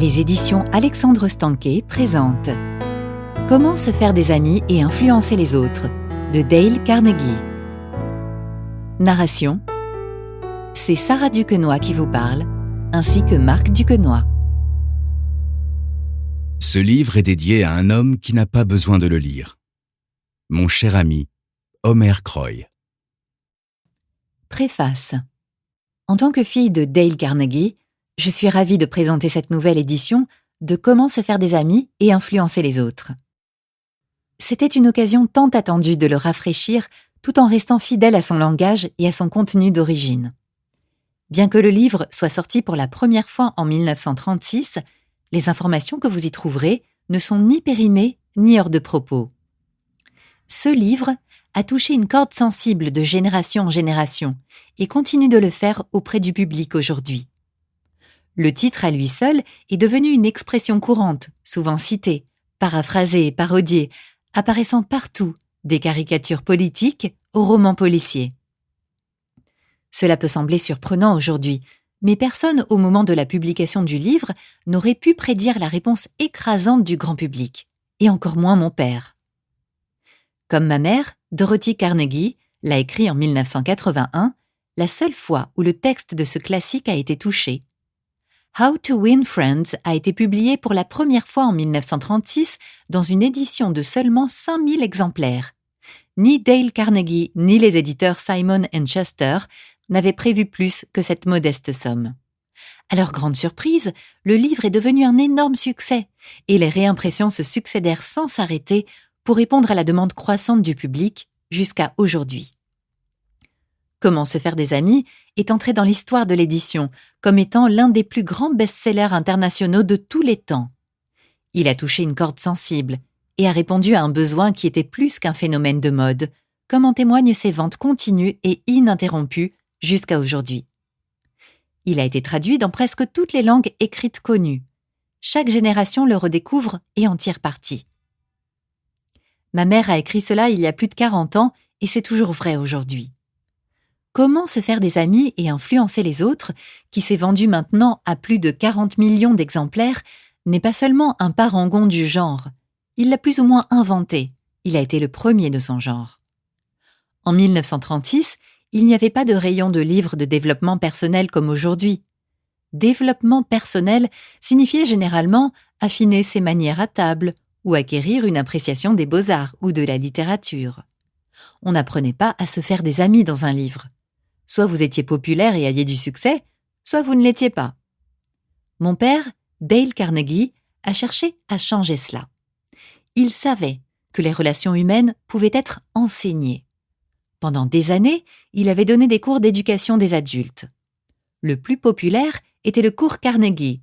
Les éditions Alexandre Stanquet présentent Comment se faire des amis et influencer les autres de Dale Carnegie. Narration, c'est Sarah Duquesnoy qui vous parle, ainsi que Marc Duquesnoy. Ce livre est dédié à un homme qui n'a pas besoin de le lire. Mon cher ami, Homer Croy. Préface. En tant que fille de Dale Carnegie, je suis ravie de présenter cette nouvelle édition de Comment se faire des amis et influencer les autres. C'était une occasion tant attendue de le rafraîchir tout en restant fidèle à son langage et à son contenu d'origine. Bien que le livre soit sorti pour la première fois en 1936, les informations que vous y trouverez ne sont ni périmées ni hors de propos. Ce livre a touché une corde sensible de génération en génération et continue de le faire auprès du public aujourd'hui. Le titre à lui seul est devenu une expression courante, souvent citée, paraphrasée et parodiée, apparaissant partout, des caricatures politiques aux romans policiers. Cela peut sembler surprenant aujourd'hui, mais personne au moment de la publication du livre n'aurait pu prédire la réponse écrasante du grand public, et encore moins mon père. Comme ma mère, Dorothy Carnegie l'a écrit en 1981, la seule fois où le texte de ce classique a été touché. How to Win Friends a été publié pour la première fois en 1936 dans une édition de seulement 5000 exemplaires. Ni Dale Carnegie ni les éditeurs Simon & Schuster n'avaient prévu plus que cette modeste somme. À leur grande surprise, le livre est devenu un énorme succès et les réimpressions se succédèrent sans s'arrêter pour répondre à la demande croissante du public jusqu'à aujourd'hui. Comment se faire des amis est entré dans l'histoire de l'édition comme étant l'un des plus grands best-sellers internationaux de tous les temps. Il a touché une corde sensible et a répondu à un besoin qui était plus qu'un phénomène de mode, comme en témoignent ses ventes continues et ininterrompues jusqu'à aujourd'hui. Il a été traduit dans presque toutes les langues écrites connues. Chaque génération le redécouvre et en tire parti. Ma mère a écrit cela il y a plus de 40 ans et c'est toujours vrai aujourd'hui. Comment se faire des amis et influencer les autres, qui s'est vendu maintenant à plus de 40 millions d'exemplaires, n'est pas seulement un parangon du genre. Il l'a plus ou moins inventé. Il a été le premier de son genre. En 1936, il n'y avait pas de rayon de livres de développement personnel comme aujourd'hui. Développement personnel signifiait généralement affiner ses manières à table ou acquérir une appréciation des beaux-arts ou de la littérature. On n'apprenait pas à se faire des amis dans un livre. Soit vous étiez populaire et aviez du succès, soit vous ne l'étiez pas. Mon père, Dale Carnegie, a cherché à changer cela. Il savait que les relations humaines pouvaient être enseignées. Pendant des années, il avait donné des cours d'éducation des adultes. Le plus populaire était le cours Carnegie,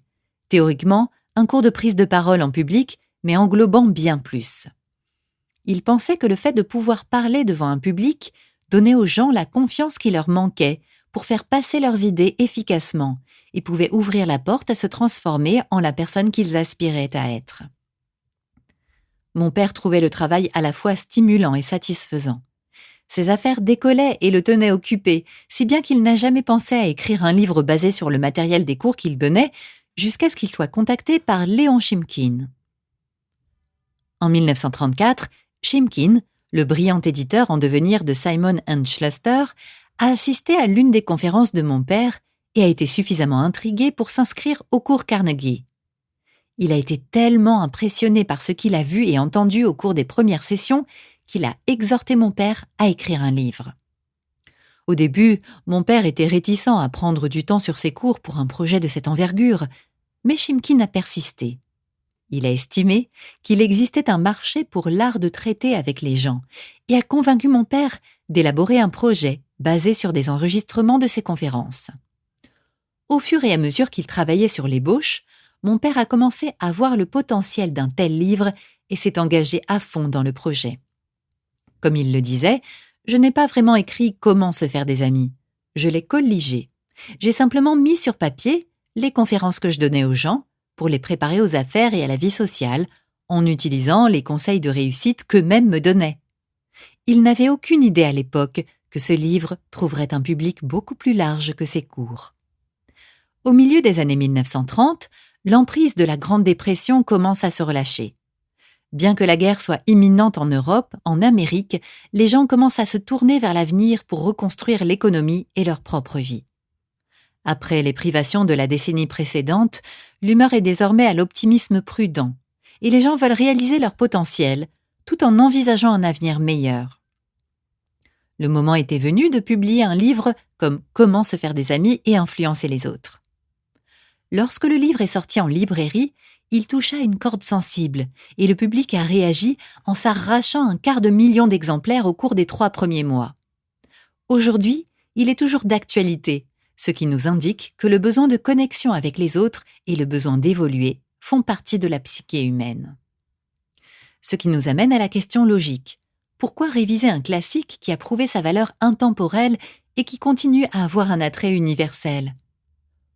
théoriquement un cours de prise de parole en public, mais englobant bien plus. Il pensait que le fait de pouvoir parler devant un public donnait aux gens la confiance qui leur manquait pour faire passer leurs idées efficacement et pouvait ouvrir la porte à se transformer en la personne qu'ils aspiraient à être. Mon père trouvait le travail à la fois stimulant et satisfaisant. Ses affaires décollaient et le tenaient occupé, si bien qu'il n'a jamais pensé à écrire un livre basé sur le matériel des cours qu'il donnait, jusqu'à ce qu'il soit contacté par Léon Chimkin. En 1934, Chimkin, le brillant éditeur en devenir de Simon & Schuster, a assisté à l'une des conférences de mon père et a été suffisamment intrigué pour s'inscrire au cours Carnegie. Il a été tellement impressionné par ce qu'il a vu et entendu au cours des premières sessions qu'il a exhorté mon père à écrire un livre. Au début, mon père était réticent à prendre du temps sur ses cours pour un projet de cette envergure, mais Chimkin a persisté. Il a estimé qu'il existait un marché pour l'art de traiter avec les gens et a convaincu mon père d'élaborer un projet basé sur des enregistrements de ses conférences. Au fur et à mesure qu'il travaillait sur l'ébauche, mon père a commencé à voir le potentiel d'un tel livre et s'est engagé à fond dans le projet. Comme il le disait, je n'ai pas vraiment écrit « Comment se faire des amis ». Je l'ai colligé. J'ai simplement mis sur papier les conférences que je donnais aux gens pour les préparer aux affaires et à la vie sociale, en utilisant les conseils de réussite qu'eux-mêmes me donnaient. Ils n'avaient aucune idée à l'époque que ce livre trouverait un public beaucoup plus large que ses cours. Au milieu des années 1930, l'emprise de la Grande Dépression commence à se relâcher. Bien que la guerre soit imminente en Europe, en Amérique, les gens commencent à se tourner vers l'avenir pour reconstruire l'économie et leur propre vie. Après les privations de la décennie précédente, l'humeur est désormais à l'optimisme prudent, et les gens veulent réaliser leur potentiel, tout en envisageant un avenir meilleur. Le moment était venu de publier un livre comme « Comment se faire des amis et influencer les autres ». Lorsque le livre est sorti en librairie, il toucha une corde sensible et le public a réagi en s'arrachant 250 000 d'exemplaires au cours des 3 premiers mois. Aujourd'hui, il est toujours d'actualité, ce qui nous indique que le besoin de connexion avec les autres et le besoin d'évoluer font partie de la psyché humaine. Ce qui nous amène à la question logique. Pourquoi réviser un classique qui a prouvé sa valeur intemporelle et qui continue à avoir un attrait universel ?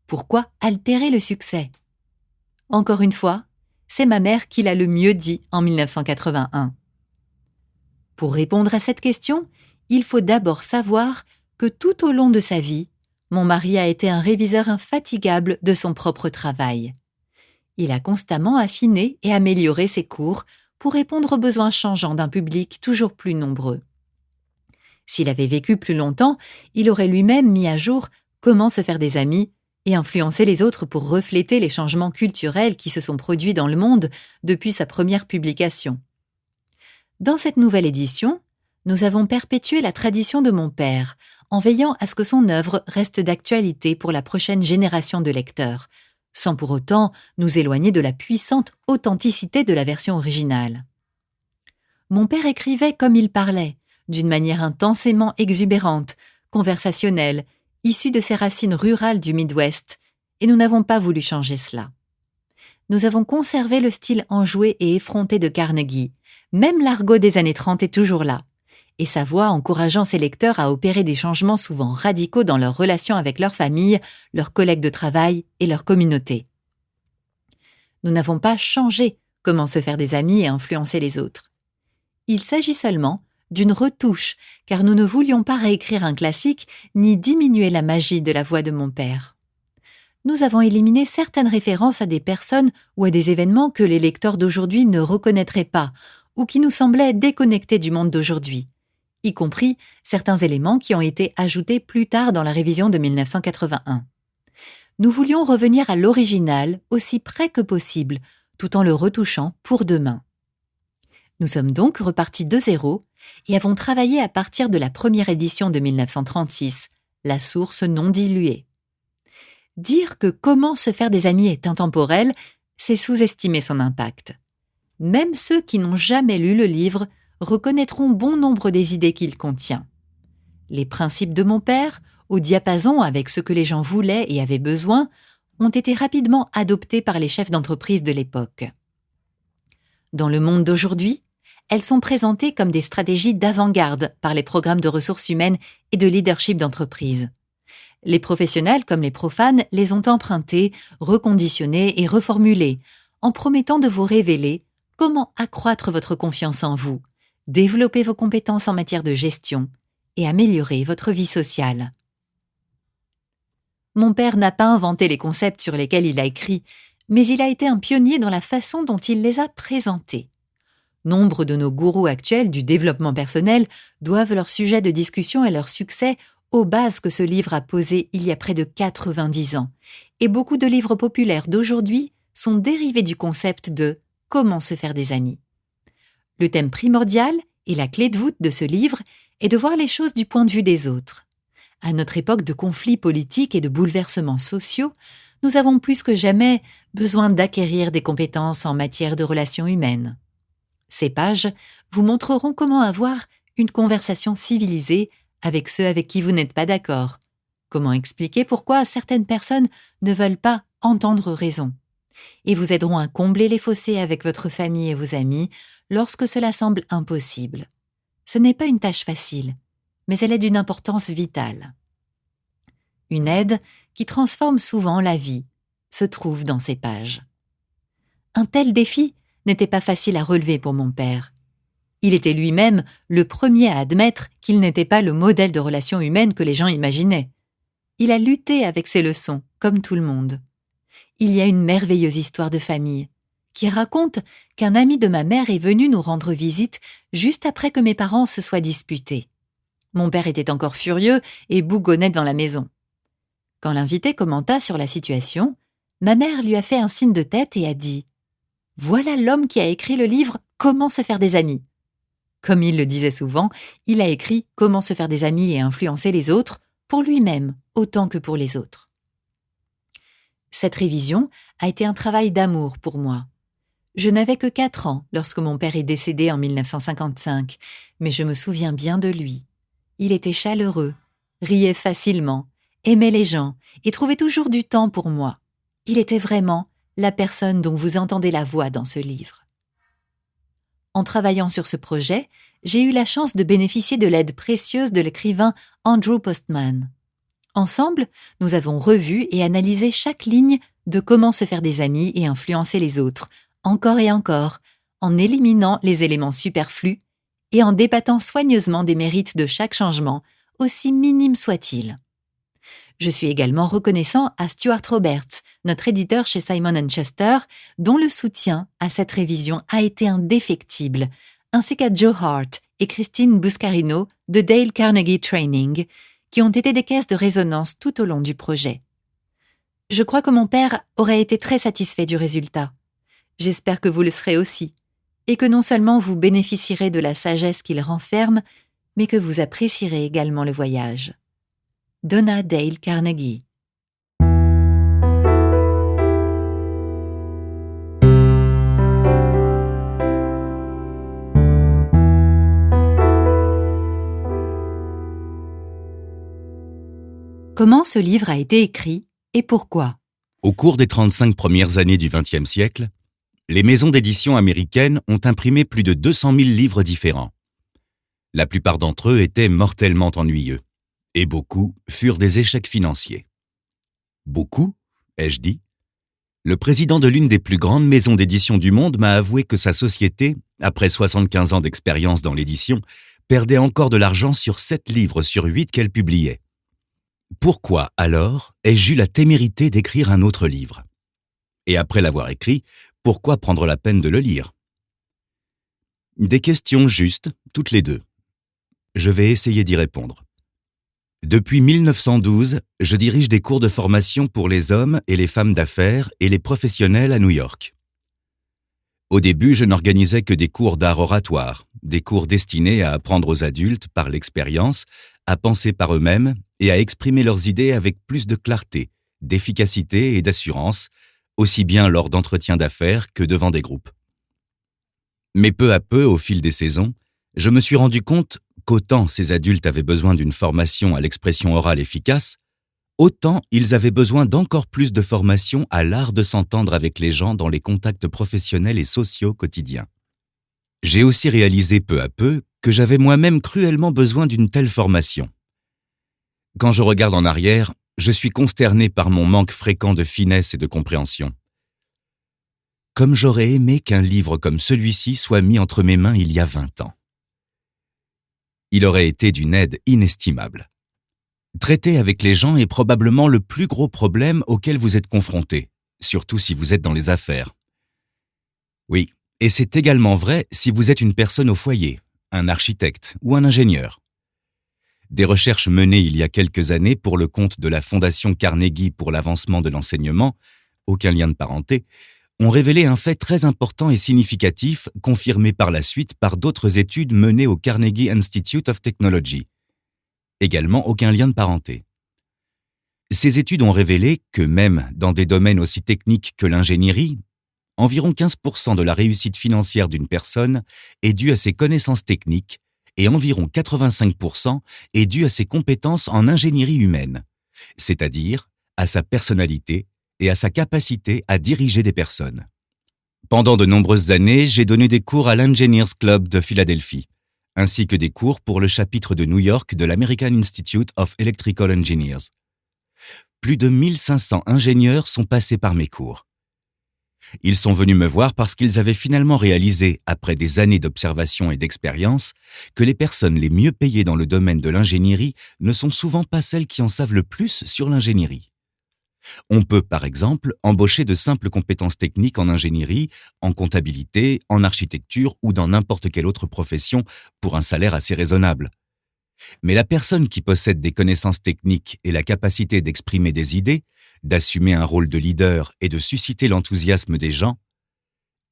Pourquoi altérer le succès ? Encore une fois, c'est ma mère qui l'a le mieux dit en 1981. Pour répondre à cette question, il faut d'abord savoir que tout au long de sa vie, mon mari a été un réviseur infatigable de son propre travail. Il a constamment affiné et amélioré ses cours pour répondre aux besoins changeants d'un public toujours plus nombreux. S'il avait vécu plus longtemps, il aurait lui-même mis à jour comment se faire des amis et influencer les autres pour refléter les changements culturels qui se sont produits dans le monde depuis sa première publication. Dans cette nouvelle édition, nous avons perpétué la tradition de mon père, en veillant à ce que son œuvre reste d'actualité pour la prochaine génération de lecteurs, sans pour autant nous éloigner de la puissante authenticité de la version originale. Mon père écrivait comme il parlait, d'une manière intensément exubérante, conversationnelle, issue de ses racines rurales du Midwest, et nous n'avons pas voulu changer cela. Nous avons conservé le style enjoué et effronté de Carnegie, même l'argot des années 30 est toujours là, et sa voix encourageant ses lecteurs à opérer des changements souvent radicaux dans leurs relations avec leur famille, leurs collègues de travail et leur communauté. Nous n'avons pas changé comment se faire des amis et influencer les autres. Il s'agit seulement d'une retouche, car nous ne voulions pas réécrire un classique ni diminuer la magie de la voix de mon père. Nous avons éliminé certaines références à des personnes ou à des événements que les lecteurs d'aujourd'hui ne reconnaîtraient pas ou qui nous semblaient déconnectés du monde d'aujourd'hui, y compris certains éléments qui ont été ajoutés plus tard dans la révision de 1981. Nous voulions revenir à l'original aussi près que possible, tout en le retouchant pour demain. Nous sommes donc repartis de zéro et avons travaillé à partir de la première édition de 1936, la source non diluée. Dire que Comment se faire des amis est intemporel, c'est sous-estimer son impact. Même ceux qui n'ont jamais lu le livre reconnaîtront bon nombre des idées qu'il contient. Les principes de mon père, au diapason avec ce que les gens voulaient et avaient besoin, ont été rapidement adoptés par les chefs d'entreprise de l'époque. Dans le monde d'aujourd'hui, elles sont présentées comme des stratégies d'avant-garde par les programmes de ressources humaines et de leadership d'entreprise. Les professionnels comme les profanes les ont empruntées, reconditionnées et reformulées, en promettant de vous révéler comment accroître votre confiance en vous, développer vos compétences en matière de gestion et améliorer votre vie sociale. Mon père n'a pas inventé les concepts sur lesquels il a écrit, mais il a été un pionnier dans la façon dont il les a présentés. Nombre de nos gourous actuels du développement personnel doivent leur sujet de discussion et leur succès aux bases que ce livre a posées il y a près de 90 ans, et beaucoup de livres populaires d'aujourd'hui sont dérivés du concept de « Comment se faire des amis ». Le thème primordial et la clé de voûte de ce livre est de voir les choses du point de vue des autres. À notre époque de conflits politiques et de bouleversements sociaux, nous avons plus que jamais besoin d'acquérir des compétences en matière de relations humaines. Ces pages vous montreront comment avoir une conversation civilisée avec ceux avec qui vous n'êtes pas d'accord, comment expliquer pourquoi certaines personnes ne veulent pas entendre raison, et vous aideront à combler les fossés avec votre famille et vos amis lorsque cela semble impossible. Ce n'est pas une tâche facile, mais elle est d'une importance vitale. Une aide qui transforme souvent la vie se trouve dans ces pages. Un tel défi n'était pas facile à relever pour mon père. Il était lui-même le premier à admettre qu'il n'était pas le modèle de relation humaine que les gens imaginaient. Il a lutté avec ses leçons, comme tout le monde. il y a une merveilleuse histoire de famille qui raconte qu'un ami de ma mère est venu nous rendre visite juste après que mes parents se soient disputés. Mon père était encore furieux et bougonnait dans la maison. Quand l'invité commenta sur la situation, ma mère lui a fait un signe de tête et a dit « Voilà l'homme qui a écrit le livre « Comment se faire des amis ». Comme il le disait souvent, il a écrit « Comment se faire des amis et influencer les autres » pour lui-même autant que pour les autres. Cette révision a été un travail d'amour pour moi. Je n'avais que 4 ans lorsque mon père est décédé en 1955, mais je me souviens bien de lui. Il était chaleureux, riait facilement, aimait les gens et trouvait toujours du temps pour moi. Il était vraiment la personne dont vous entendez la voix dans ce livre. En travaillant sur ce projet, j'ai eu la chance de bénéficier de l'aide précieuse de l'écrivain Andrew Postman. Ensemble, nous avons revu et analysé chaque ligne de Comment se faire des amis et influencer les autres, encore et encore, en éliminant les éléments superflus et en débattant soigneusement des mérites de chaque changement, aussi minime soit-il. Je suis également reconnaissant à Stuart Roberts, notre éditeur chez Simon & Schuster, dont le soutien à cette révision a été indéfectible, ainsi qu'à Joe Hart et Christine Buscarino de Dale Carnegie Training, qui ont été des caisses de résonance tout au long du projet. Je crois que mon père aurait été très satisfait du résultat. J'espère que vous le serez aussi, et que non seulement vous bénéficierez de la sagesse qu'il renferme, mais que vous apprécierez également le voyage. Donna Dale Carnegie. Comment ce livre a été écrit et pourquoi ? Au cours des 35 premières années du XXe siècle, les maisons d'édition américaines ont imprimé plus de 200 000 livres différents. La plupart d'entre eux étaient mortellement ennuyeux, et beaucoup furent des échecs financiers. Beaucoup, ai-je dit ? Le président de l'une des plus grandes maisons d'édition du monde m'a avoué que sa société, après 75 ans d'expérience dans l'édition, perdait encore de l'argent sur 7 livres sur 8 qu'elle publiait. Pourquoi, alors, ai-je eu la témérité d'écrire un autre livre ? Et après l'avoir écrit, pourquoi prendre la peine de le lire ? Des questions justes, toutes les deux. Je vais essayer d'y répondre. Depuis 1912, je dirige des cours de formation pour les hommes et les femmes d'affaires et les professionnels à New York. Au début, je n'organisais que des cours d'art oratoire, des cours destinés à apprendre aux adultes par l'expérience, à penser par eux-mêmes et à exprimer leurs idées avec plus de clarté, d'efficacité et d'assurance, aussi bien lors d'entretiens d'affaires que devant des groupes. Mais peu à peu, au fil des saisons, je me suis rendu compte qu'autant ces adultes avaient besoin d'une formation à l'expression orale efficace, autant ils avaient besoin d'encore plus de formation à l'art de s'entendre avec les gens dans les contacts professionnels et sociaux quotidiens. J'ai aussi réalisé peu à peu que j'avais moi-même cruellement besoin d'une telle formation. Quand je regarde en arrière, je suis consterné par mon manque fréquent de finesse et de compréhension. Comme j'aurais aimé qu'un livre comme celui-ci soit mis entre mes mains il y a 20 ans. Il aurait été d'une aide inestimable. Traiter avec les gens est probablement le plus gros problème auquel vous êtes confronté, surtout si vous êtes dans les affaires. Oui, et c'est également vrai si vous êtes une personne au foyer, un architecte ou un ingénieur. Des recherches menées il y a quelques années pour le compte de la Fondation Carnegie pour l'avancement de l'enseignement, aucun lien de parenté, ont révélé un fait très important et significatif, confirmé par la suite par d'autres études menées au Carnegie Institute of Technology. Également aucun lien de parenté. Ces études ont révélé que même dans des domaines aussi techniques que l'ingénierie, environ 15% de la réussite financière d'une personne est due à ses connaissances techniques et environ 85% est due à ses compétences en ingénierie humaine, c'est-à-dire à sa personnalité et à sa capacité à diriger des personnes. Pendant de nombreuses années, j'ai donné des cours à l'Engineers Club de Philadelphie, ainsi que des cours pour le chapitre de New York de l'American Institute of Electrical Engineers. Plus de 1500 ingénieurs sont passés par mes cours. Ils sont venus me voir parce qu'ils avaient finalement réalisé, après des années d'observation et d'expérience, que les personnes les mieux payées dans le domaine de l'ingénierie ne sont souvent pas celles qui en savent le plus sur l'ingénierie. On peut, par exemple, embaucher de simples compétences techniques en ingénierie, en comptabilité, en architecture ou dans n'importe quelle autre profession pour un salaire assez raisonnable. Mais la personne qui possède des connaissances techniques et la capacité d'exprimer des idées, d'assumer un rôle de leader et de susciter l'enthousiasme des gens,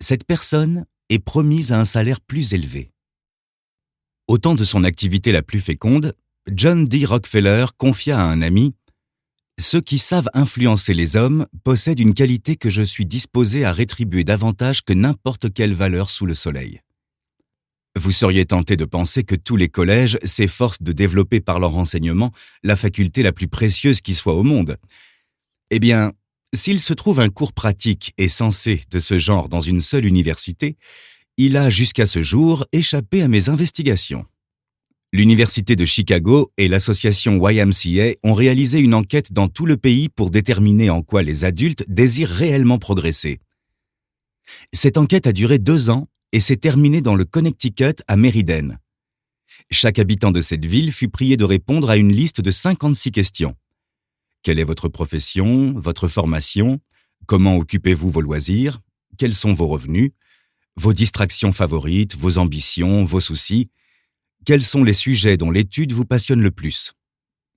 cette personne est promise à un salaire plus élevé. Au temps de son activité la plus féconde, John D. Rockefeller confia à un ami « Ceux qui savent influencer les hommes possèdent une qualité que je suis disposé à rétribuer davantage que n'importe quelle valeur sous le soleil. » Vous seriez tenté de penser que tous les collèges s'efforcent de développer par leur enseignement la faculté la plus précieuse qui soit au monde. Eh bien, s'il se trouve un cours pratique et sensé de ce genre dans une seule université, il a jusqu'à ce jour échappé à mes investigations. L'Université de Chicago et l'association YMCA ont réalisé une enquête dans tout le pays pour déterminer en quoi les adultes désirent réellement progresser. Cette enquête a duré 2 ans et s'est terminée dans le Connecticut à Meriden. Chaque habitant de cette ville fut prié de répondre à une liste de 56 questions. Quelle est votre profession, votre formation? Comment occupez-vous vos loisirs? Quels sont vos revenus? Vos distractions favorites, vos ambitions, vos soucis? Quels sont les sujets dont l'étude vous passionne le plus?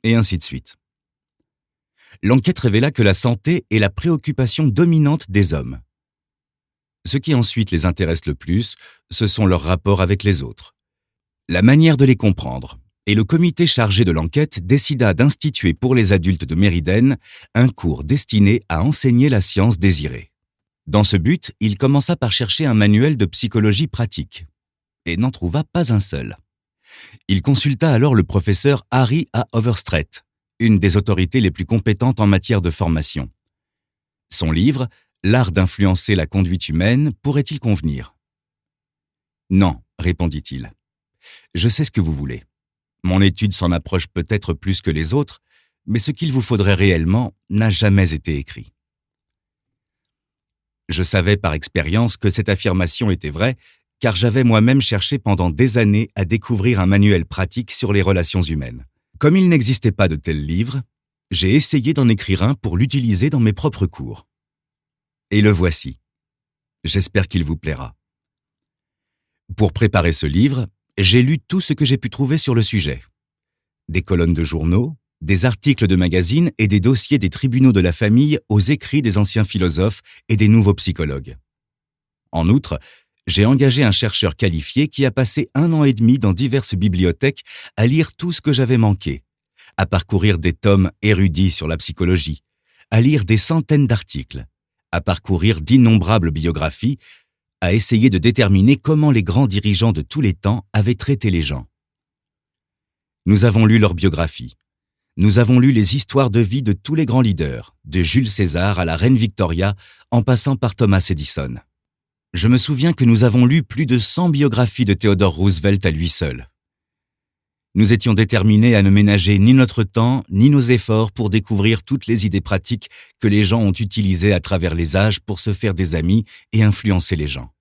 Et ainsi de suite. L'enquête révéla que la santé est la préoccupation dominante des hommes. Ce qui ensuite les intéresse le plus, ce sont leurs rapports avec les autres. La manière de les comprendre. Et le comité chargé de l'enquête décida d'instituer pour les adultes de Meriden un cours destiné à enseigner la science désirée. Dans ce but, il commença par chercher un manuel de psychologie pratique, et n'en trouva pas un seul. Il consulta alors le professeur Harry A. Overstreet, une des autorités les plus compétentes en matière de formation. Son livre, L'art d'influencer la conduite humaine, pourrait-il convenir? Non, répondit-il. Je sais ce que vous voulez. Mon étude s'en approche peut-être plus que les autres, mais ce qu'il vous faudrait réellement n'a jamais été écrit. Je savais par expérience que cette affirmation était vraie, car j'avais moi-même cherché pendant des années à découvrir un manuel pratique sur les relations humaines. Comme il n'existait pas de tel livre, j'ai essayé d'en écrire un pour l'utiliser dans mes propres cours. Et le voici. J'espère qu'il vous plaira. Pour préparer ce livre, j'ai lu tout ce que j'ai pu trouver sur le sujet. Des colonnes de journaux, des articles de magazines et des dossiers des tribunaux de la famille aux écrits des anciens philosophes et des nouveaux psychologues. En outre, j'ai engagé un chercheur qualifié qui a passé 1 an et demi dans diverses bibliothèques à lire tout ce que j'avais manqué, à parcourir des tomes érudits sur la psychologie, à lire des centaines d'articles, à parcourir d'innombrables biographies, à essayer de déterminer comment les grands dirigeants de tous les temps avaient traité les gens. Nous avons lu leurs biographies. Nous avons lu les histoires de vie de tous les grands leaders, de Jules César à la reine Victoria, en passant par Thomas Edison. Je me souviens que nous avons lu plus de 100 biographies de Theodore Roosevelt à lui seul. Nous étions déterminés à ne ménager ni notre temps, ni nos efforts pour découvrir toutes les idées pratiques que les gens ont utilisées à travers les âges pour se faire des amis et influencer les gens.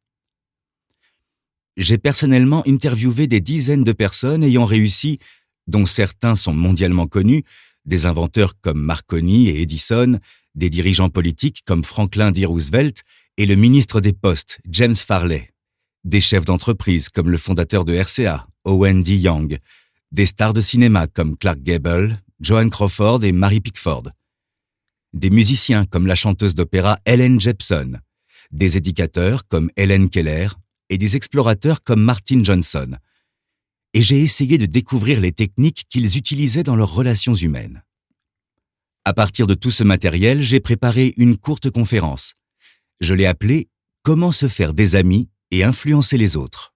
J'ai personnellement interviewé des dizaines de personnes ayant réussi, dont certains sont mondialement connus, des inventeurs comme Marconi et Edison, des dirigeants politiques comme Franklin D. Roosevelt et le ministre des Postes, James Farley, des chefs d'entreprise comme le fondateur de RCA, Owen D. Young, des stars de cinéma comme Clark Gable, Joan Crawford et Mary Pickford, des musiciens comme la chanteuse d'opéra Ellen Jepson, des éducateurs comme Helen Keller et des explorateurs comme Martin Johnson. Et j'ai essayé de découvrir les techniques qu'ils utilisaient dans leurs relations humaines. À partir de tout ce matériel, j'ai préparé une courte conférence. Je l'ai appelée « Comment se faire des amis et influencer les autres ».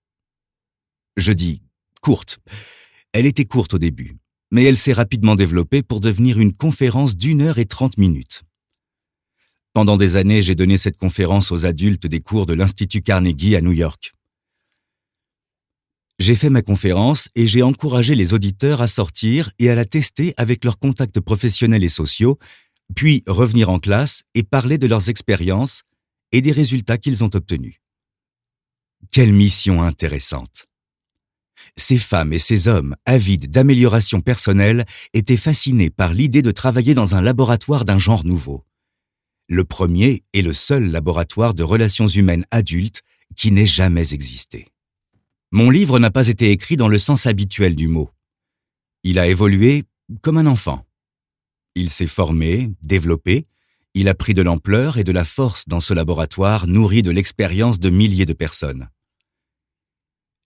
Je dis « courte ». Elle était courte au début, mais elle s'est rapidement développée pour devenir une conférence d'1 heure et 30 minutes. Pendant des années, j'ai donné cette conférence aux adultes des cours de l'Institut Carnegie à New York. J'ai fait ma conférence et j'ai encouragé les auditeurs à sortir et à la tester avec leurs contacts professionnels et sociaux, puis revenir en classe et parler de leurs expériences et des résultats qu'ils ont obtenus. Quelle mission intéressante! Ces femmes et ces hommes, avides d'amélioration personnelle, étaient fascinés par l'idée de travailler dans un laboratoire d'un genre nouveau. Le premier et le seul laboratoire de relations humaines adultes qui n'ait jamais existé. Mon livre n'a pas été écrit dans le sens habituel du mot. Il a évolué comme un enfant. Il s'est formé, développé, il a pris de l'ampleur et de la force dans ce laboratoire nourri de l'expérience de milliers de personnes.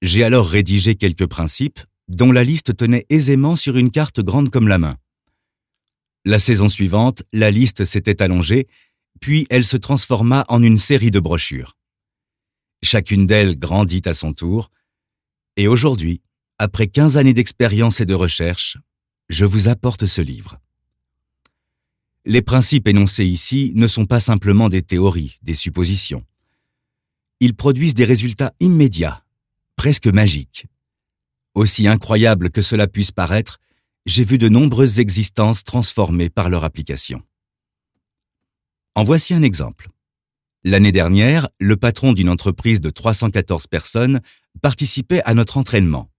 J'ai alors rédigé quelques principes dont la liste tenait aisément sur une carte grande comme la main. La saison suivante, la liste s'était allongée, puis elle se transforma en une série de brochures. Chacune d'elles grandit à son tour, et aujourd'hui, après 15 années d'expérience et de recherche, je vous apporte ce livre. Les principes énoncés ici ne sont pas simplement des théories, des suppositions. Ils produisent des résultats immédiats, presque magiques. Aussi incroyable que cela puisse paraître, j'ai vu de nombreuses existences transformées par leur application. En voici un exemple. L'année dernière, le patron d'une entreprise de 314 personnes participait à notre entraînement.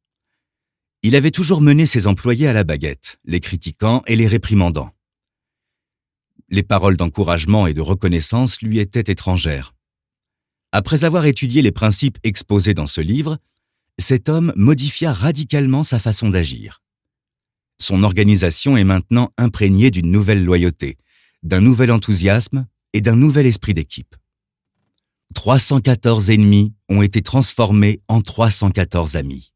Il avait toujours mené ses employés à la baguette, les critiquant et les réprimandant. Les paroles d'encouragement et de reconnaissance lui étaient étrangères. Après avoir étudié les principes exposés dans ce livre, cet homme modifia radicalement sa façon d'agir. Son organisation est maintenant imprégnée d'une nouvelle loyauté, d'un nouvel enthousiasme et d'un nouvel esprit d'équipe. 314 ennemis ont été transformés en 314 amis.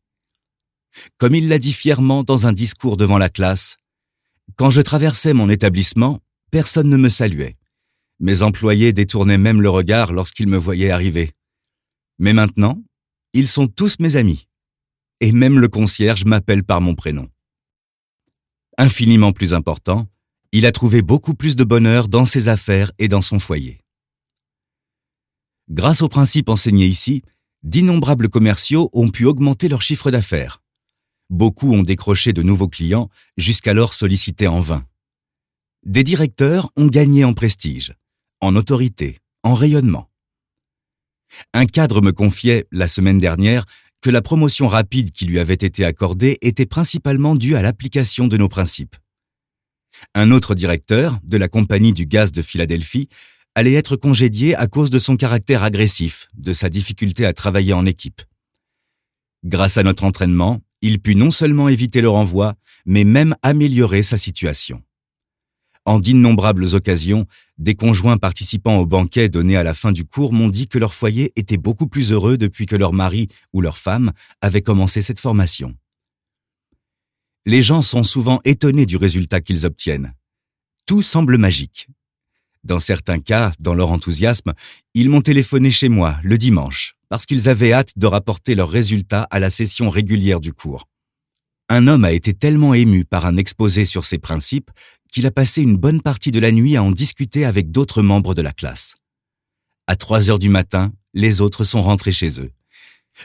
Comme il l'a dit fièrement dans un discours devant la classe, « Quand je traversais mon établissement, personne ne me saluait. Mes employés détournaient même le regard lorsqu'ils me voyaient arriver. Mais maintenant, ils sont tous mes amis. Et même le concierge m'appelle par mon prénom. » Infiniment plus important, il a trouvé beaucoup plus de bonheur dans ses affaires et dans son foyer. Grâce aux principes enseignés ici, d'innombrables commerciaux ont pu augmenter leur chiffre d'affaires. Beaucoup ont décroché de nouveaux clients, jusqu'alors sollicités en vain. Des directeurs ont gagné en prestige, en autorité, en rayonnement. Un cadre me confiait, la semaine dernière, que la promotion rapide qui lui avait été accordée était principalement due à l'application de nos principes. Un autre directeur, de la compagnie du gaz de Philadelphie, allait être congédié à cause de son caractère agressif, de sa difficulté à travailler en équipe. Grâce à notre entraînement, il put non seulement éviter le renvoi, mais même améliorer sa situation. En d'innombrables occasions, des conjoints participant au banquet donné à la fin du cours m'ont dit que leur foyer était beaucoup plus heureux depuis que leur mari ou leur femme avait commencé cette formation. Les gens sont souvent étonnés du résultat qu'ils obtiennent. Tout semble magique. Dans certains cas, dans leur enthousiasme, ils m'ont téléphoné chez moi le dimanche parce qu'ils avaient hâte de rapporter leurs résultats à la session régulière du cours. Un homme a été tellement ému par un exposé sur ses principes qu'il a passé une bonne partie de la nuit à en discuter avec d'autres membres de la classe. À 3 heures du matin, les autres sont rentrés chez eux.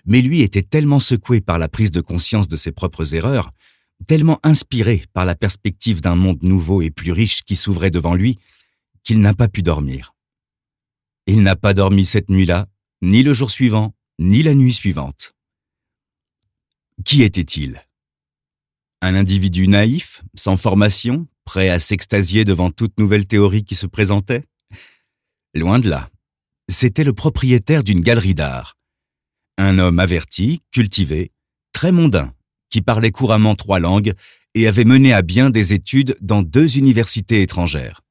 Mais lui était tellement secoué par la prise de conscience de ses propres erreurs, tellement inspiré par la perspective d'un monde nouveau et plus riche qui s'ouvrait devant lui, qu'il n'a pas pu dormir. Il n'a pas dormi cette nuit-là, ni le jour suivant, ni la nuit suivante. Qui était-il ? Un individu naïf, sans formation, prêt à s'extasier devant toute nouvelle théorie qui se présentait ? Loin de là. C'était le propriétaire d'une galerie d'art. Un homme averti, cultivé, très mondain, qui parlait couramment 3 langues et avait mené à bien des études dans 2 universités étrangères.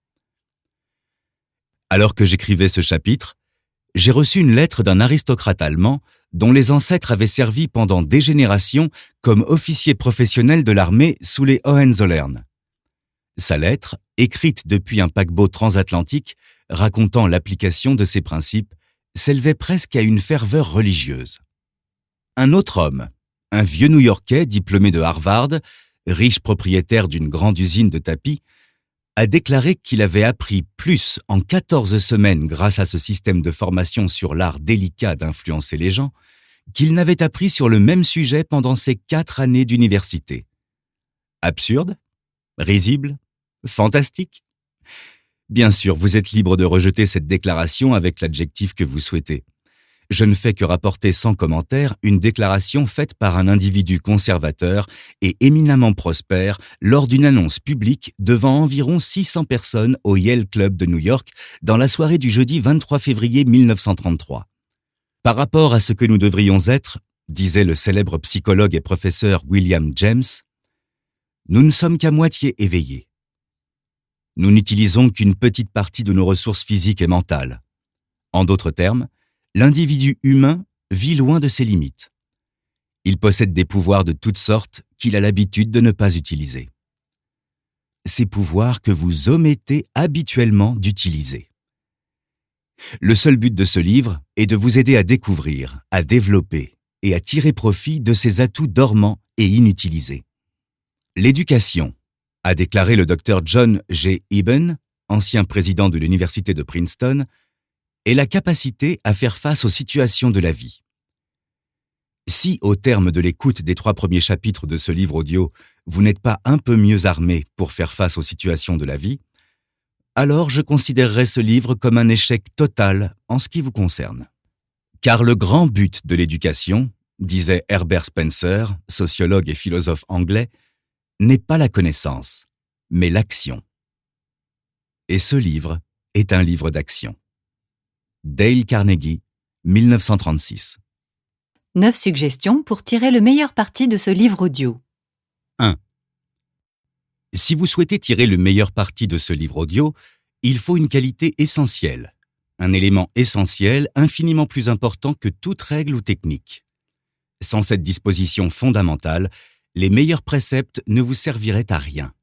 Alors que j'écrivais ce chapitre, j'ai reçu une lettre d'un aristocrate allemand dont les ancêtres avaient servi pendant des générations comme officier professionnel de l'armée sous les Hohenzollern. Sa lettre, écrite depuis un paquebot transatlantique, racontant l'application de ces principes, s'élevait presque à une ferveur religieuse. Un autre homme, un vieux New-Yorkais diplômé de Harvard, riche propriétaire d'une grande usine de tapis, a déclaré qu'il avait appris plus en 14 semaines grâce à ce système de formation sur l'art délicat d'influencer les gens qu'il n'avait appris sur le même sujet pendant ses 4 années d'université. Absurde ? Risible ? Fantastique ? Bien sûr, vous êtes libre de rejeter cette déclaration avec l'adjectif que vous souhaitez. Je ne fais que rapporter sans commentaire une déclaration faite par un individu conservateur et éminemment prospère lors d'une annonce publique devant environ 600 personnes au Yale Club de New York dans la soirée du jeudi 23 février 1933. Par rapport à ce que nous devrions être, disait le célèbre psychologue et professeur William James, nous ne sommes qu'à moitié éveillés. Nous n'utilisons qu'une petite partie de nos ressources physiques et mentales. En d'autres termes, l'individu humain vit loin de ses limites. Il possède des pouvoirs de toutes sortes qu'il a l'habitude de ne pas utiliser. Ces pouvoirs que vous omettez habituellement d'utiliser. Le seul but de ce livre est de vous aider à découvrir, à développer et à tirer profit de ces atouts dormants et inutilisés. L'éducation, a déclaré le Dr John G. Eben, ancien président de l'université de Princeton, est la capacité à faire face aux situations de la vie. Si, au terme de l'écoute des 3 premiers chapitres de ce livre audio, vous n'êtes pas un peu mieux armé pour faire face aux situations de la vie, alors je considérerais ce livre comme un échec total en ce qui vous concerne. Car le grand but de l'éducation, disait Herbert Spencer, sociologue et philosophe anglais, n'est pas la connaissance, mais l'action. Et ce livre est un livre d'action. Dale Carnegie, 1936. 9 suggestions pour tirer le meilleur parti de ce livre audio. 1. Si vous souhaitez tirer le meilleur parti de ce livre audio, il faut une qualité essentielle, un élément essentiel infiniment plus important que toute règle ou technique. Sans cette disposition fondamentale, les meilleurs préceptes ne vous serviraient à rien.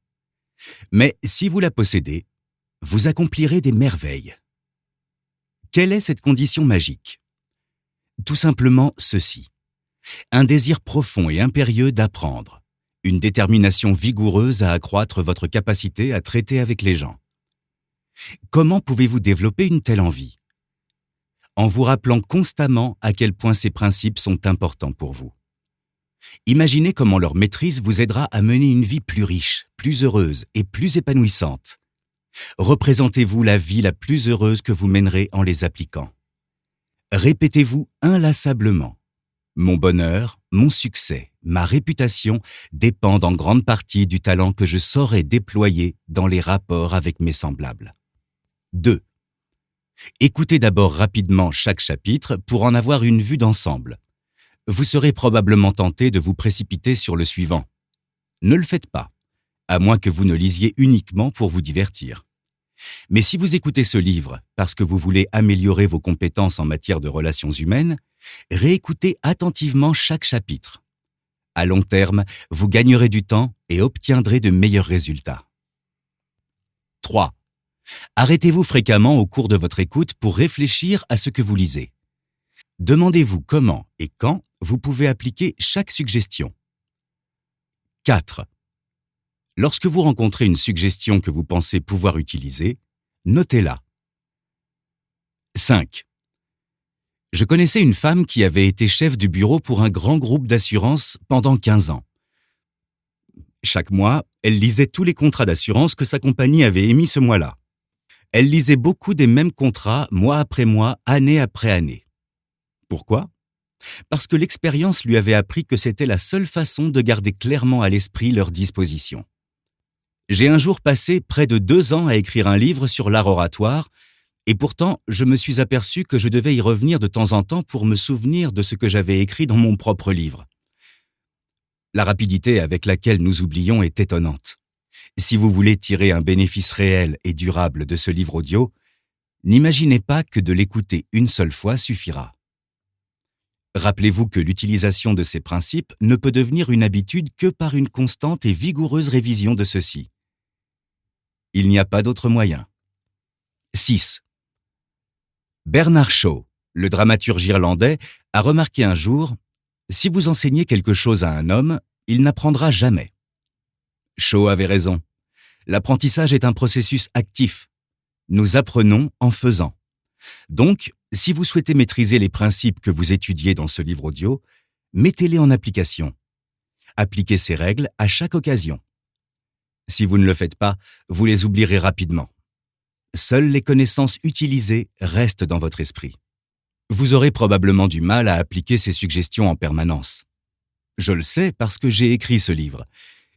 Mais si vous la possédez, vous accomplirez des merveilles. Quelle est cette condition magique ? Tout simplement ceci. Un désir profond et impérieux d'apprendre, une détermination vigoureuse à accroître votre capacité à traiter avec les gens. Comment pouvez-vous développer une telle envie ? En vous rappelant constamment à quel point ces principes sont importants pour vous. Imaginez comment leur maîtrise vous aidera à mener une vie plus riche, plus heureuse et plus épanouissante. Représentez-vous la vie la plus heureuse que vous mènerez en les appliquant. Répétez-vous inlassablement. Mon bonheur, mon succès, ma réputation dépendent en grande partie du talent que je saurai déployer dans les rapports avec mes semblables. 2. Écoutez d'abord rapidement chaque chapitre pour en avoir une vue d'ensemble. Vous serez probablement tenté de vous précipiter sur le suivant. Ne le faites pas, à moins que vous ne lisiez uniquement pour vous divertir. Mais si vous écoutez ce livre parce que vous voulez améliorer vos compétences en matière de relations humaines, réécoutez attentivement chaque chapitre. À long terme, vous gagnerez du temps et obtiendrez de meilleurs résultats. 3. Arrêtez-vous fréquemment au cours de votre écoute pour réfléchir à ce que vous lisez. Demandez-vous comment et quand vous pouvez appliquer chaque suggestion. 4. Lorsque vous rencontrez une suggestion que vous pensez pouvoir utiliser, notez-la. 5. Je connaissais une femme qui avait été chef du bureau pour un grand groupe d'assurance pendant 15 ans. Chaque mois, elle lisait tous les contrats d'assurance que sa compagnie avait émis ce mois-là. Elle lisait beaucoup des mêmes contrats mois après mois, année après année. Pourquoi ? Parce que l'expérience lui avait appris que c'était la seule façon de garder clairement à l'esprit leurs dispositions. J'ai un jour passé près de 2 ans à écrire un livre sur l'art oratoire, et pourtant je me suis aperçu que je devais y revenir de temps en temps pour me souvenir de ce que j'avais écrit dans mon propre livre. La rapidité avec laquelle nous oublions est étonnante. Si vous voulez tirer un bénéfice réel et durable de ce livre audio, n'imaginez pas que de l'écouter une seule fois suffira. Rappelez-vous que l'utilisation de ces principes ne peut devenir une habitude que par une constante et vigoureuse révision de ceux-ci. Il n'y a pas d'autre moyen. 6. Bernard Shaw, le dramaturge irlandais, a remarqué un jour « Si vous enseignez quelque chose à un homme, il n'apprendra jamais ». Shaw avait raison. L'apprentissage est un processus actif. Nous apprenons en faisant. Donc, si vous souhaitez maîtriser les principes que vous étudiez dans ce livre audio, mettez-les en application. Appliquez ces règles à chaque occasion. Si vous ne le faites pas, vous les oublierez rapidement. Seules les connaissances utilisées restent dans votre esprit. Vous aurez probablement du mal à appliquer ces suggestions en permanence. Je le sais parce que j'ai écrit ce livre.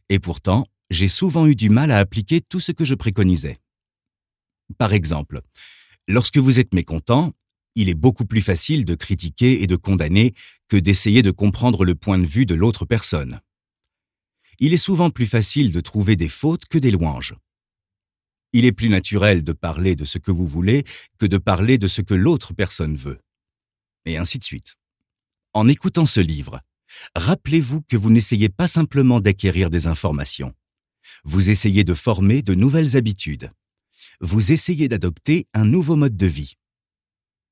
Et pourtant, j'ai souvent eu du mal à appliquer tout ce que je préconisais. Par exemple, lorsque vous êtes mécontent, il est beaucoup plus facile de critiquer et de condamner que d'essayer de comprendre le point de vue de l'autre personne. Il est souvent plus facile de trouver des fautes que des louanges. Il est plus naturel de parler de ce que vous voulez que de parler de ce que l'autre personne veut. Et ainsi de suite. En écoutant ce livre, rappelez-vous que vous n'essayez pas simplement d'acquérir des informations. Vous essayez de former de nouvelles habitudes. Vous essayez d'adopter un nouveau mode de vie.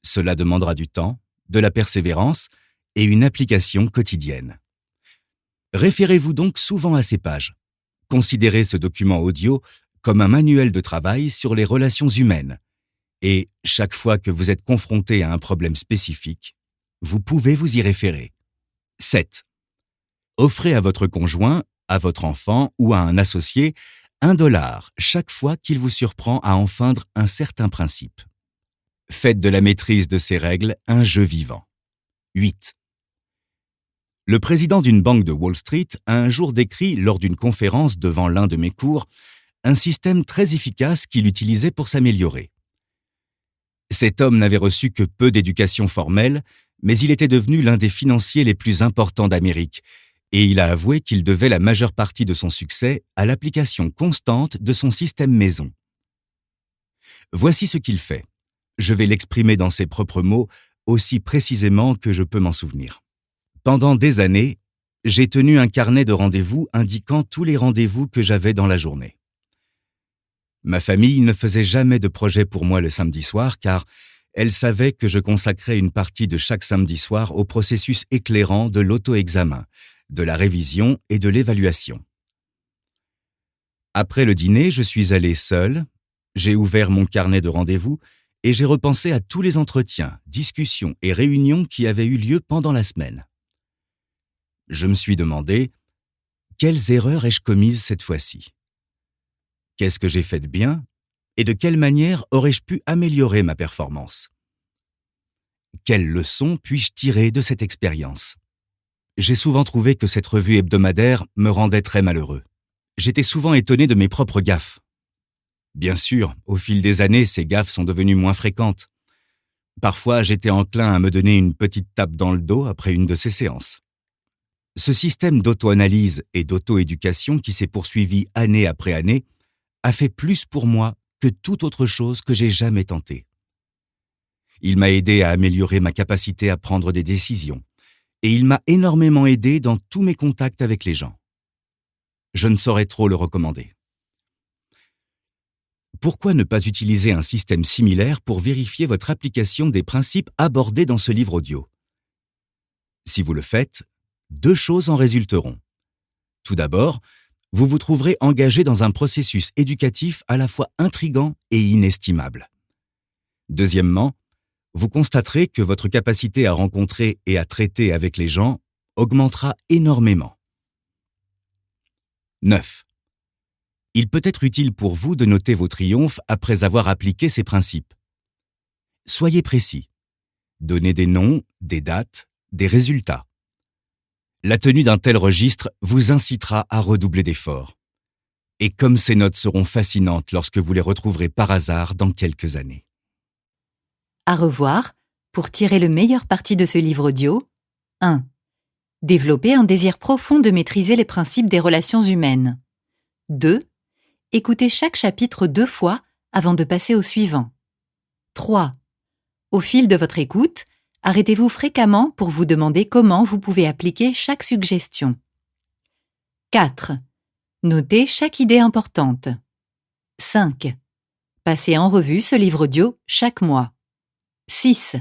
Cela demandera du temps, de la persévérance et une application quotidienne. Référez-vous donc souvent à ces pages. Considérez ce document audio comme un manuel de travail sur les relations humaines. Et chaque fois que vous êtes confronté à un problème spécifique, vous pouvez vous y référer. 7. Offrez à votre conjoint, à votre enfant ou à un associé $1 chaque fois qu'il vous surprend à enfreindre un certain principe. Faites de la maîtrise de ces règles un jeu vivant. 8. Le président d'une banque de Wall Street a un jour décrit, lors d'une conférence devant l'un de mes cours, un système très efficace qu'il utilisait pour s'améliorer. Cet homme n'avait reçu que peu d'éducation formelle, mais il était devenu l'un des financiers les plus importants d'Amérique, et il a avoué qu'il devait la majeure partie de son succès à l'application constante de son système maison. Voici ce qu'il fait. Je vais l'exprimer dans ses propres mots, aussi précisément que je peux m'en souvenir. Pendant des années, j'ai tenu un carnet de rendez-vous indiquant tous les rendez-vous que j'avais dans la journée. Ma famille ne faisait jamais de projet pour moi le samedi soir car elle savait que je consacrais une partie de chaque samedi soir au processus éclairant de l'auto-examen, de la révision et de l'évaluation. Après le dîner, je suis allé seul, j'ai ouvert mon carnet de rendez-vous et j'ai repensé à tous les entretiens, discussions et réunions qui avaient eu lieu pendant la semaine. Je me suis demandé, quelles erreurs ai-je commises cette fois-ci ? Qu'est-ce que j'ai fait de bien ? Et de quelle manière aurais-je pu améliorer ma performance ? Quelles leçons puis-je tirer de cette expérience ? J'ai souvent trouvé que cette revue hebdomadaire me rendait très malheureux. J'étais souvent étonné de mes propres gaffes. Bien sûr, au fil des années, ces gaffes sont devenues moins fréquentes. Parfois, j'étais enclin à me donner une petite tape dans le dos après une de ces séances. Ce système d'auto-analyse et d'auto-éducation qui s'est poursuivi année après année a fait plus pour moi que toute autre chose que j'ai jamais tenté. Il m'a aidé à améliorer ma capacité à prendre des décisions et il m'a énormément aidé dans tous mes contacts avec les gens. Je ne saurais trop le recommander. Pourquoi ne pas utiliser un système similaire pour vérifier votre application des principes abordés dans ce livre audio ? Si vous le faites, 2 choses en résulteront. Tout d'abord, vous vous trouverez engagé dans un processus éducatif à la fois intrigant et inestimable. Deuxièmement, vous constaterez que votre capacité à rencontrer et à traiter avec les gens augmentera énormément. 9. Il peut être utile pour vous de noter vos triomphes après avoir appliqué ces principes. Soyez précis. Donnez des noms, des dates, des résultats. La tenue d'un tel registre vous incitera à redoubler d'efforts. Et comme ces notes seront fascinantes lorsque vous les retrouverez par hasard dans quelques années. À revoir, pour tirer le meilleur parti de ce livre audio. 1. Développer un désir profond de maîtriser les principes des relations humaines. 2. Écoutez chaque chapitre 2 fois avant de passer au suivant. 3. Au fil de votre écoute, arrêtez-vous fréquemment pour vous demander comment vous pouvez appliquer chaque suggestion. 4. Notez chaque idée importante. 5. Passez en revue ce livre audio chaque mois. 6.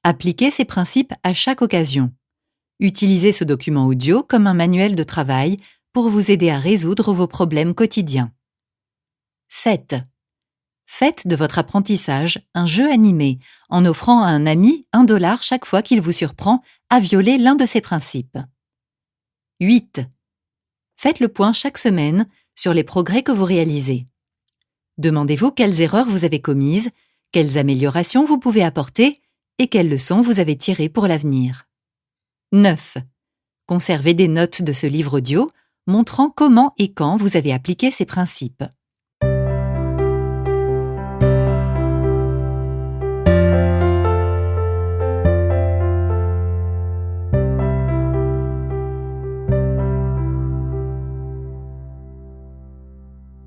Appliquez ces principes à chaque occasion. Utilisez ce document audio comme un manuel de travail pour vous aider à résoudre vos problèmes quotidiens. 7. Faites de votre apprentissage un jeu animé en offrant à un ami $1 chaque fois qu'il vous surprend à violer l'un de ces principes. 8. Faites le point chaque semaine sur les progrès que vous réalisez. Demandez-vous quelles erreurs vous avez commises, quelles améliorations vous pouvez apporter et quelles leçons vous avez tirées pour l'avenir. 9. Conservez des notes de ce livre audio montrant comment et quand vous avez appliqué ces principes.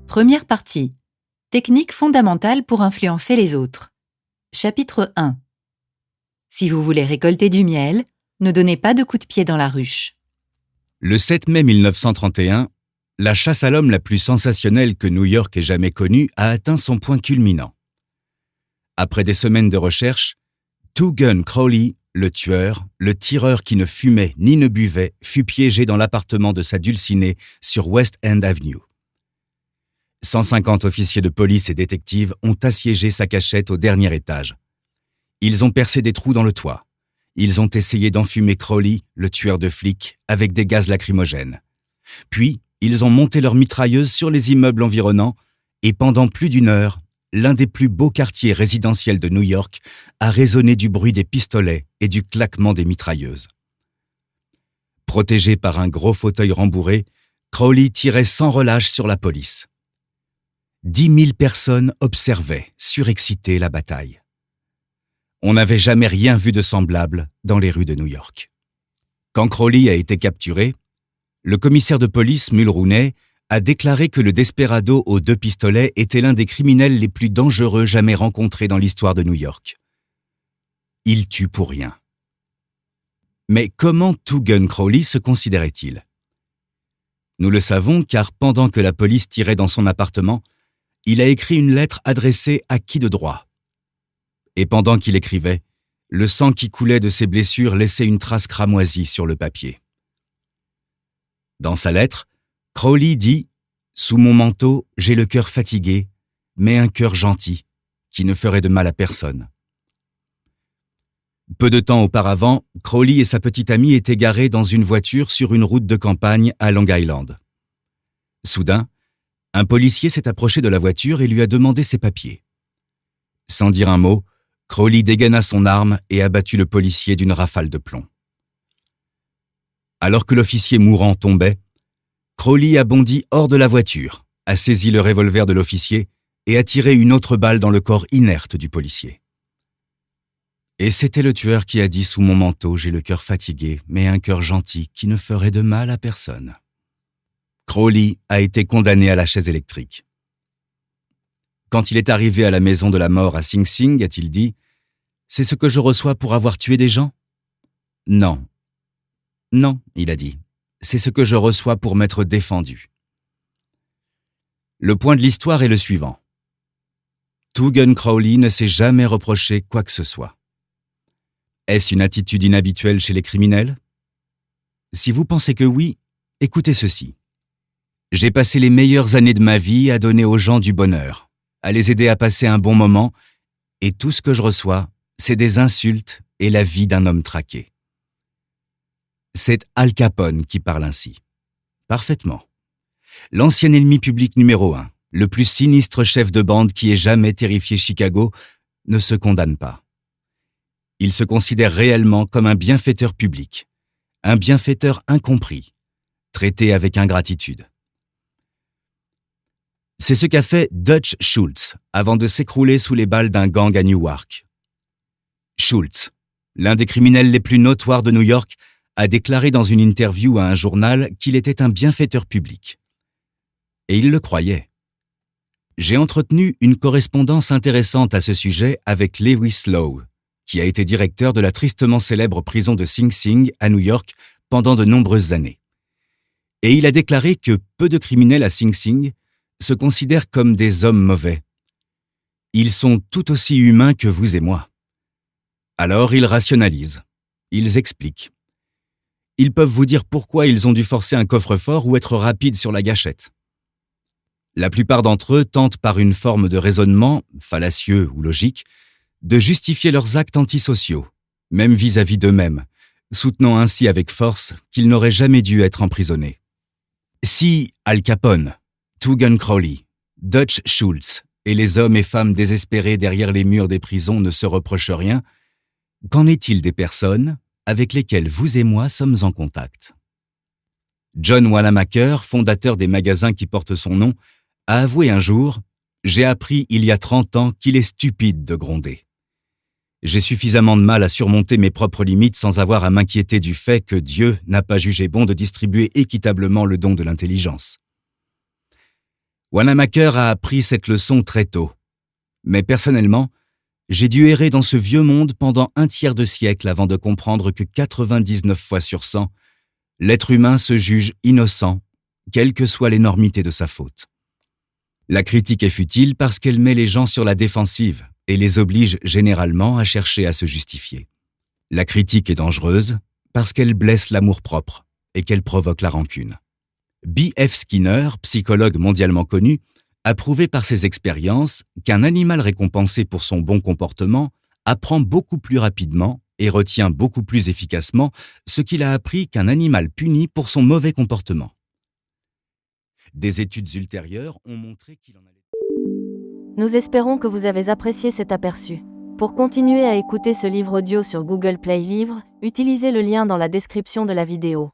Première partie. Technique fondamentale pour influencer les autres. Chapitre 1. Si vous voulez récolter du miel, ne donnez pas de coups de pied dans la ruche. Le 7 mai 1931, la chasse à l'homme la plus sensationnelle que New York ait jamais connue a atteint son point culminant. Après des semaines de recherche, Two Gun Crowley, le tueur, le tireur qui ne fumait ni ne buvait, fut piégé dans l'appartement de sa dulcinée sur West End Avenue. 150 officiers de police et détectives ont assiégé sa cachette au dernier étage. Ils ont percé des trous dans le toit. Ils ont essayé d'enfumer Crowley, le tueur de flics, avec des gaz lacrymogènes. Puis, ils ont monté leurs mitrailleuses sur les immeubles environnants et pendant plus d'une heure, l'un des plus beaux quartiers résidentiels de New York a résonné du bruit des pistolets et du claquement des mitrailleuses. Protégé par un gros fauteuil rembourré, Crowley tirait sans relâche sur la police. 10 000 personnes observaient, surexcitées, la bataille. On n'avait jamais rien vu de semblable dans les rues de New York. Quand Crowley a été capturé, le commissaire de police Mulrooney a déclaré que le Desperado aux 2 pistolets était l'un des criminels les plus dangereux jamais rencontrés dans l'histoire de New York. Il tue pour rien. Mais comment Two Gun Crowley se considérait-il ? Nous le savons car pendant que la police tirait dans son appartement, il a écrit une lettre adressée à qui de droit. Et pendant qu'il écrivait, le sang qui coulait de ses blessures laissait une trace cramoisie sur le papier. Dans sa lettre, Crowley dit « Sous mon manteau, j'ai le cœur fatigué, mais un cœur gentil, qui ne ferait de mal à personne. » Peu de temps auparavant, Crowley et sa petite amie étaient garés dans une voiture sur une route de campagne à Long Island. Soudain, un policier s'est approché de la voiture et lui a demandé ses papiers. Sans dire un mot, Crowley dégaina son arme et abattit le policier d'une rafale de plomb. Alors que l'officier mourant tombait, Crowley a bondi hors de la voiture, a saisi le revolver de l'officier et a tiré une autre balle dans le corps inerte du policier. Et c'était le tueur qui a dit « Sous mon manteau, j'ai le cœur fatigué, mais un cœur gentil qui ne ferait de mal à personne. » Crowley a été condamné à la chaise électrique. Quand il est arrivé à la maison de la mort à Sing Sing, a-t-il dit « C'est ce que je reçois pour avoir tué des gens ?»« Non. Non, il a dit. C'est ce que je reçois pour m'être défendu. » Le point de l'histoire est le suivant. Two Gun Crowley ne s'est jamais reproché quoi que ce soit. Est-ce une attitude inhabituelle chez les criminels ? Si vous pensez que oui, écoutez ceci. J'ai passé les meilleures années de ma vie à donner aux gens du bonheur, à les aider à passer un bon moment, et tout ce que je reçois, c'est des insultes et la vie d'un homme traqué. C'est Al Capone qui parle ainsi. Parfaitement. L'ancien ennemi public numéro 1, le plus sinistre chef de bande qui ait jamais terrifié Chicago, ne se condamne pas. Il se considère réellement comme un bienfaiteur public, un bienfaiteur incompris, traité avec ingratitude. C'est ce qu'a fait Dutch Schultz avant de s'écrouler sous les balles d'un gang à Newark. Schultz, l'un des criminels les plus notoires de New York, a déclaré dans une interview à un journal qu'il était un bienfaiteur public. Et il le croyait. J'ai entretenu une correspondance intéressante à ce sujet avec Lewis Lowe, qui a été directeur de la tristement célèbre prison de Sing Sing à New York pendant de nombreuses années. Et il a déclaré que peu de criminels à Sing Sing se considèrent comme des hommes mauvais. Ils sont tout aussi humains que vous et moi. Alors ils rationalisent, ils expliquent. Ils peuvent vous dire pourquoi ils ont dû forcer un coffre-fort ou être rapides sur la gâchette. La plupart d'entre eux tentent par une forme de raisonnement, fallacieux ou logique, de justifier leurs actes antisociaux, même vis-à-vis d'eux-mêmes, soutenant ainsi avec force qu'ils n'auraient jamais dû être emprisonnés. Si Al Capone, Two Gun Crowley, Dutch Schultz et les hommes et femmes désespérés derrière les murs des prisons ne se reprochent rien, Qu'en est-il des personnes avec lesquelles vous et moi sommes en contact? John Wanamaker, fondateur des magasins qui portent son nom, a avoué un jour « J'ai appris il y a 30 ans qu'il est stupide de gronder. J'ai suffisamment de mal à surmonter mes propres limites sans avoir à m'inquiéter du fait que Dieu n'a pas jugé bon de distribuer équitablement le don de l'intelligence. » Wanamaker a appris cette leçon très tôt. Mais personnellement, j'ai dû errer dans ce vieux monde pendant un tiers de siècle avant de comprendre que 99 fois sur 100, l'être humain se juge innocent, quelle que soit l'énormité de sa faute. La critique est futile parce qu'elle met les gens sur la défensive et les oblige généralement à chercher à se justifier. La critique est dangereuse parce qu'elle blesse l'amour-propre et qu'elle provoque la rancune. B.F. Skinner, psychologue mondialement connu, a prouvé par ses expériences qu'un animal récompensé pour son bon comportement apprend beaucoup plus rapidement et retient beaucoup plus efficacement ce qu'il a appris qu'un animal puni pour son mauvais comportement. Des études ultérieures ont montré qu'il en allait... Nous espérons que vous avez apprécié cet aperçu. Pour continuer à écouter ce livre audio sur Google Play Livres, utilisez le lien dans la description de la vidéo.